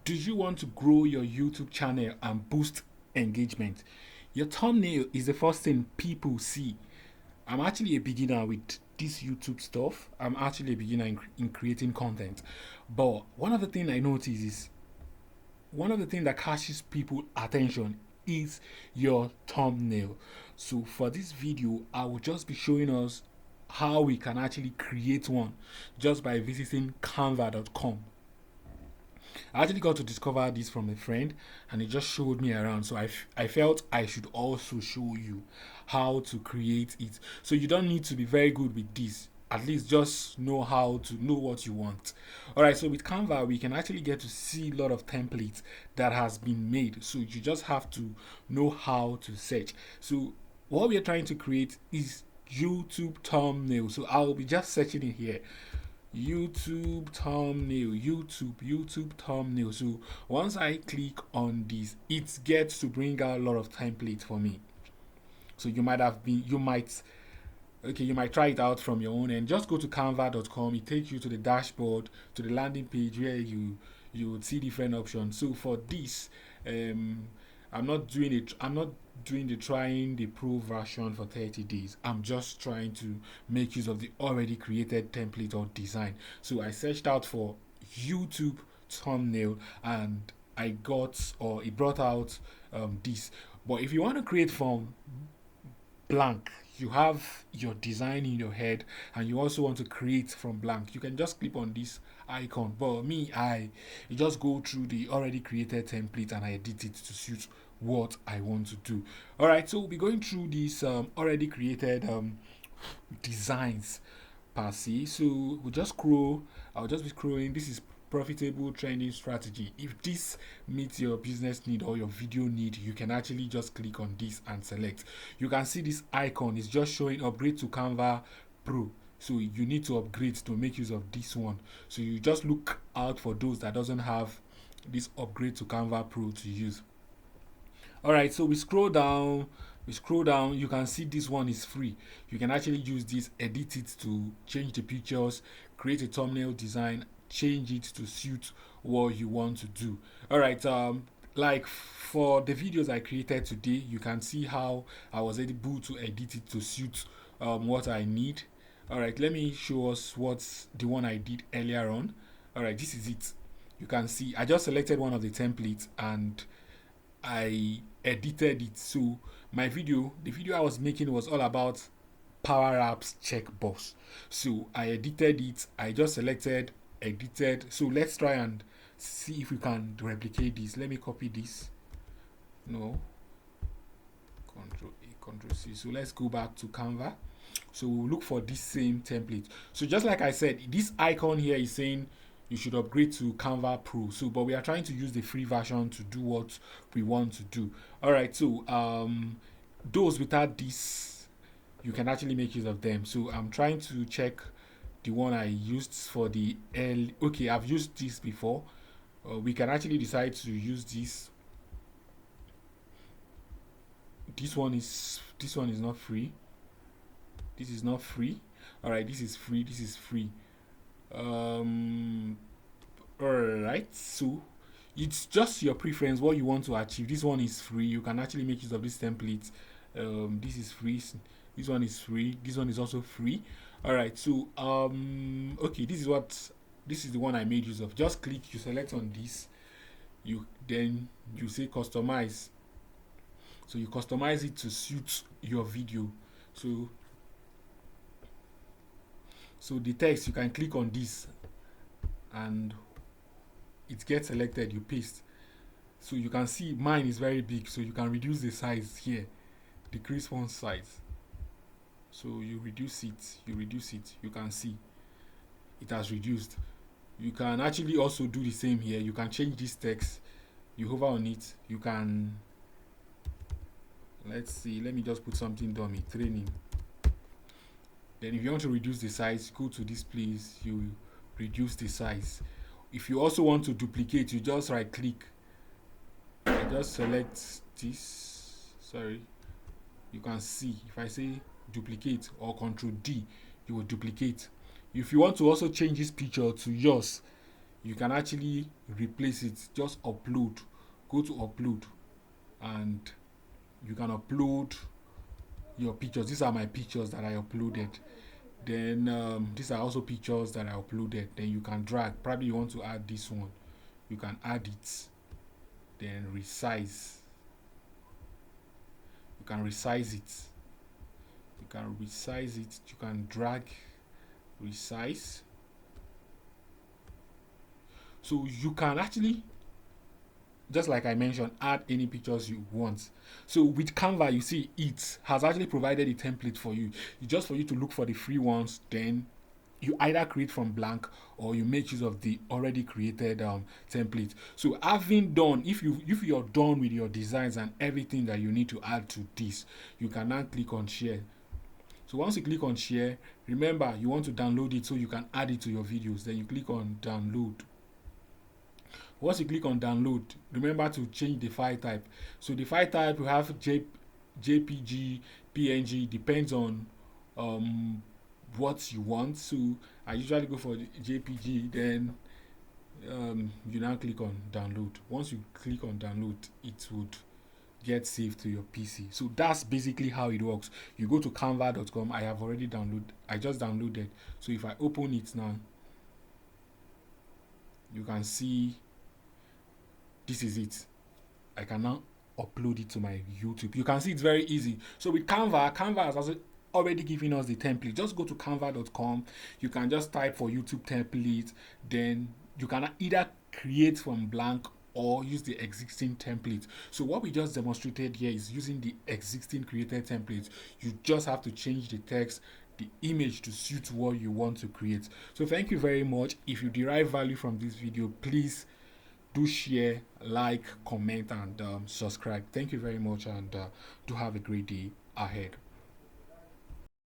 Do you want to grow your YouTube channel and boost engagement? Your thumbnail is the first thing people see. I'm actually a beginner with this YouTube stuff. I'm actually a beginner in creating content. But one of the things that catches people attention is your thumbnail. So for this video, I will just be showing us how we can actually create one just by visiting canva.com. I actually got to discover this from a friend and he just showed me around. So I felt I should also show you how to create it. So you don't need to be very good with this. At least just know how to know what you want. Alright, so with Canva, we can actually get to see a lot of templates that has been made. So you just have to know how to search. So what we are trying to create is YouTube thumbnail. So I'll be just searching it here. YouTube thumbnail. So once I click on this, it gets to bring out a lot of templates for me. So you might try it out from your own and just go to canva.com. It takes you to the dashboard, to the landing page where you would see different options. So for this, I'm not doing the trying the pro version for 30 days. I'm just trying to make use of the already created template or design. So I searched out for YouTube thumbnail and it brought out this. But if you want to create from blank, you have your design in your head and you also want to create from blank, you can just click on this icon. But me, I just go through the already created template and I edit it to suit what I want to do. All right, so we'll be going through these already created designs per se. So I'll just be scrolling. This is profitable trending strategy. If this meets your business need or your video need, you can actually just click on this and select. You can see this icon is just showing upgrade to Canva Pro. So you need to upgrade to make use of this one. So you just look out for those that doesn't have this upgrade to Canva Pro to use. All right, so we scroll down, you can see this one is free. You can actually use this, edit it to change the pictures, create a thumbnail design, change it to suit what you want to do. All right, like for the videos I created today, you can see how I was able to edit it to suit what I need. All right, let me show us what's the one I did earlier on. All right, this is it. You can see I just selected one of the templates and I edited it. So the video I was making was all about power apps checkbox. So I edited it. I just selected edited. So let's try and see if we can replicate this. Let me copy this. No. Control A, Control C. So let's go back to Canva. So we'll look for this same template. So just like I said, this icon here is saying you should upgrade to Canva Pro. So, but we are trying to use the free version to do what we want to do. All right. So, those without this, you can actually make use of them. So, I'm trying to check the one I used for the L. Okay, I've used this before. We can actually decide to use this. This one is not free. This is not free. All right. This is free. This is free. Alright, so it's just your preference what you want to achieve. This one is free. You can actually make use of this template. This is free. This one is free. This one is also free. Alright, so okay, this is the one I made use of. Just click, you select on this, then you say customize. So you customize it to suit your video. So the text, you can click on this and it gets selected, you paste. So you can see mine is very big, so you can reduce the size here, decrease font size. So you reduce it, you can see it has reduced. You can actually also do the same here. You can change this text, you hover on it, you can, let's see, let me just put something dummy, training. Then if you want to reduce the size, go to this place, you reduce the size. If you also want to duplicate, you just right click. I just select this. Sorry. You can see if I say duplicate or Control D, you will duplicate. If you want to also change this picture to yours, you can actually replace it. Just upload, go to upload, and you can upload your pictures. These are my pictures that I uploaded. Then these are also pictures that I uploaded. Then you can drag. Probably you want to add this one, you can add it. Then resize. You can resize it. You can resize it. You can drag, resize. So you can actually, just like I mentioned, add any pictures you want. So with Canva, you see it has actually provided a template for you. It's just for you to look for the free ones. Then you either create from blank or you make use of the already created template. So having done, if you're done with your designs and everything that you need to add to this, you can now click on share. So once you click on share, remember you want to download it so you can add it to your videos. Then you click on download. Once you click on download, remember to change the file type. So the file type, you have JPG, PNG, depends on what you want. So I usually go for JPG. Then you now click on download. Once you click on download, it would get saved to your PC. So that's basically how it works. You go to canva.com. I have already downloaded. I just downloaded. So if I open it now, you can see this is it. I can now upload it to my YouTube. You can see it's very easy. So with Canva has also already given us the template. Just go to canva.com. You can just type for YouTube template. Then you can either create from blank or use the existing template. So what we just demonstrated here is using the existing created template. You just have to change the text, the image to suit what you want to create. So thank you very much. If you derive value from this video, please do share, like, comment, and subscribe. Thank you very much, and do have a great day ahead.